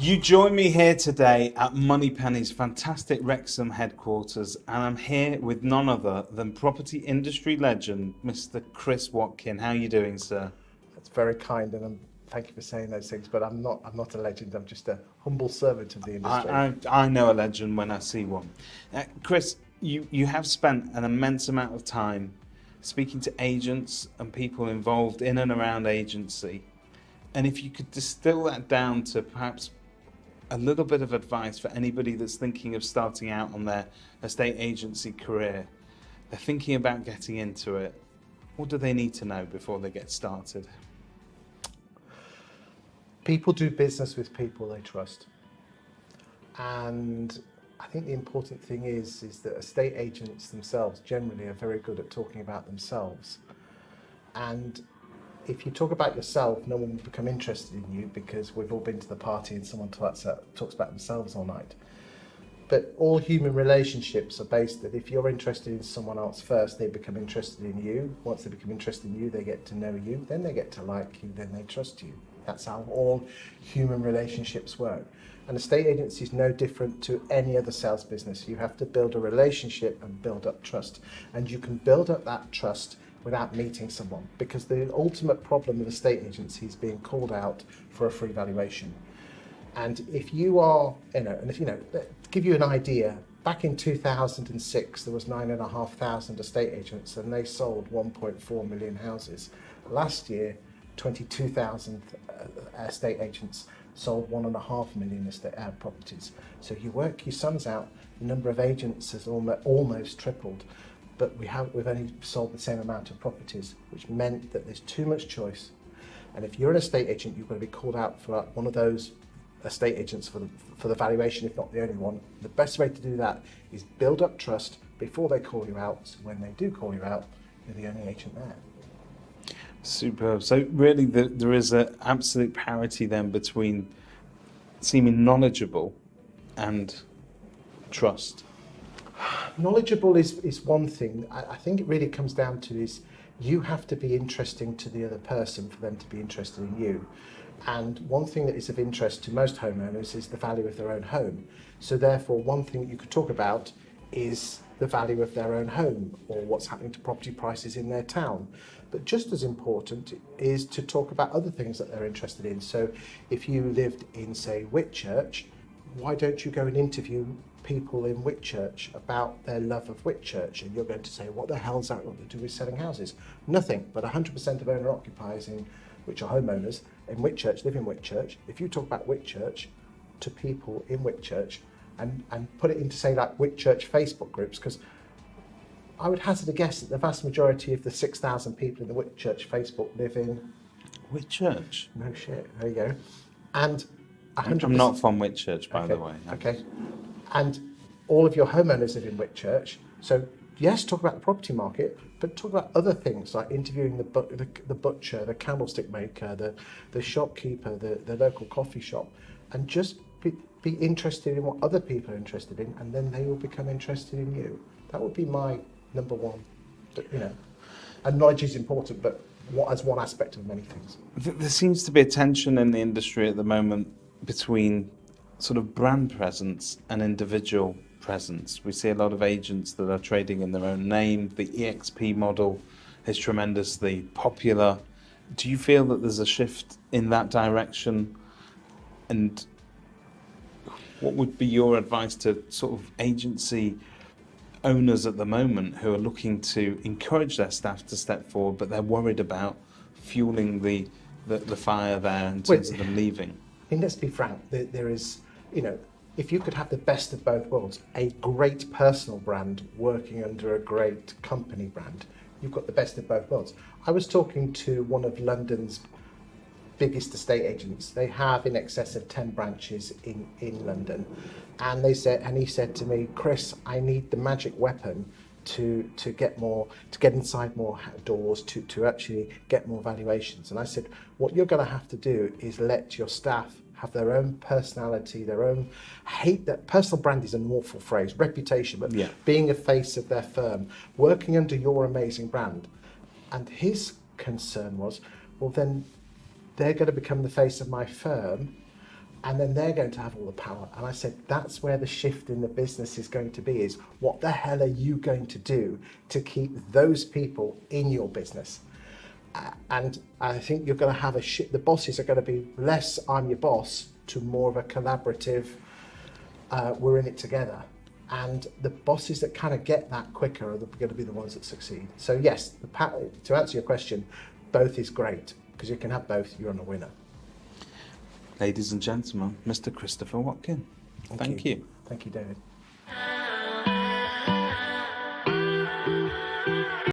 You join me here today at Moneypenny's fantastic Wrexham headquarters, and I'm here with none other than property industry legend, Mr. Chris Watkin. How are you doing, sir? That's very kind, and thank you for saying those things. But I'm not a legend. I'm just a humble servant of the industry. I know a legend when I see one. Chris, you have spent an immense amount of time speaking to agents and people involved in and around agency. And if you could distill that down to perhaps a little bit of advice for anybody that's thinking of starting out on their estate agency career, they're thinking about getting into it, what do they need to know before they get started? People do business with people they trust, and I think the important thing is that estate agents themselves generally are very good at talking about themselves. And if you talk about yourself, no one will become interested in you, because we've all been to the party and someone talks about themselves all night. But all human relationships are based that if you're interested in someone else first, they become interested in you. Once they become interested in you, they get to know you, then they get to like you, then they trust you. That's how all human relationships work. And estate agency is no different to any other sales business. You have to build a relationship and build up trust. And you can build up that trust without meeting someone, because the ultimate problem with estate agency is being called out for a free valuation. And if you are, to give you an idea, back in 2006, there was 9,500 estate agents and they sold 1.4 million houses. Last year, 22,000 estate agents sold 1.5 million properties. So you work your sums out, the number of agents has almost tripled. But we've only sold the same amount of properties, which meant that there's too much choice. And if you're an estate agent, you're going to be called out for one of those estate agents for the valuation, if not the only one. The best way to do that is build up trust before they call you out. So when they do call you out, you're the only agent there. Superb. So really there is an absolute parity then between seeming knowledgeable and trust. Knowledgeable is one thing. I think it really comes down to is you have to be interesting to the other person for them to be interested in you. And one thing that is of interest to most homeowners is the value of their own home. So therefore, one thing that you could talk about is the value of their own home or what's happening to property prices in their town. But just as important is to talk about other things that they're interested in. So if you lived in, say, Whitchurch, why don't you go and interview people in Whitchurch about their love of Whitchurch? And you're going to say, what the hell's that got to do with selling houses? Nothing, but 100% of owner-occupiers, which are homeowners, in Whitchurch live in Whitchurch. If you talk about Whitchurch to people in Whitchurch and put it into, say, like Whitchurch Facebook groups, because I would hazard a guess that the vast majority of the 6,000 people in the Whitchurch Facebook live in... Whitchurch? No shit, there you go. And 100%... I'm not from Whitchurch, by the way. Okay. And all of your homeowners live in Whitchurch. So yes, talk about the property market, but talk about other things like interviewing the butcher, the candlestick maker, the shopkeeper, the local coffee shop, and just be interested in what other people are interested in, and then they will become interested in you. That would be my number one. And knowledge is important, but as one aspect of many things. There seems to be a tension in the industry at the moment between sort of brand presence and individual presence. We see a lot of agents that are trading in their own name. The EXP model is tremendously popular. Do you feel that there's a shift in that direction? And what would be your advice to sort of agency owners at the moment who are looking to encourage their staff to step forward, but they're worried about fueling the fire there in terms of them leaving? I mean, let's be frank, there is, if you could have the best of both worlds, a great personal brand working under a great company brand, you've got the best of both worlds. I was talking to one of London's biggest estate agents. They have in excess of 10 branches in London. And he said to me, Chris, I need the magic weapon to get inside more doors, to actually get more valuations. And I said, what you're going to have to do is let your staff have their own personality, their own, I hate that personal brand is an awful phrase, reputation, but being a face of their firm, working under your amazing brand. And his concern was, well, then they're going to become the face of my firm. and then they're going to have all the power. And I said, that's where the shift in the business is going to be, is what the hell are you going to do to keep those people in your business? And I think you're going to have the bosses are going to be less I'm your boss to more of a collaborative, we're in it together. And the bosses that kind of get that quicker are going to be the ones that succeed. So yes, to answer your question, both is great, because you can have both, you're on a winner. Ladies and gentlemen, Mr. Christopher Watkin. Thank you. Thank you, David.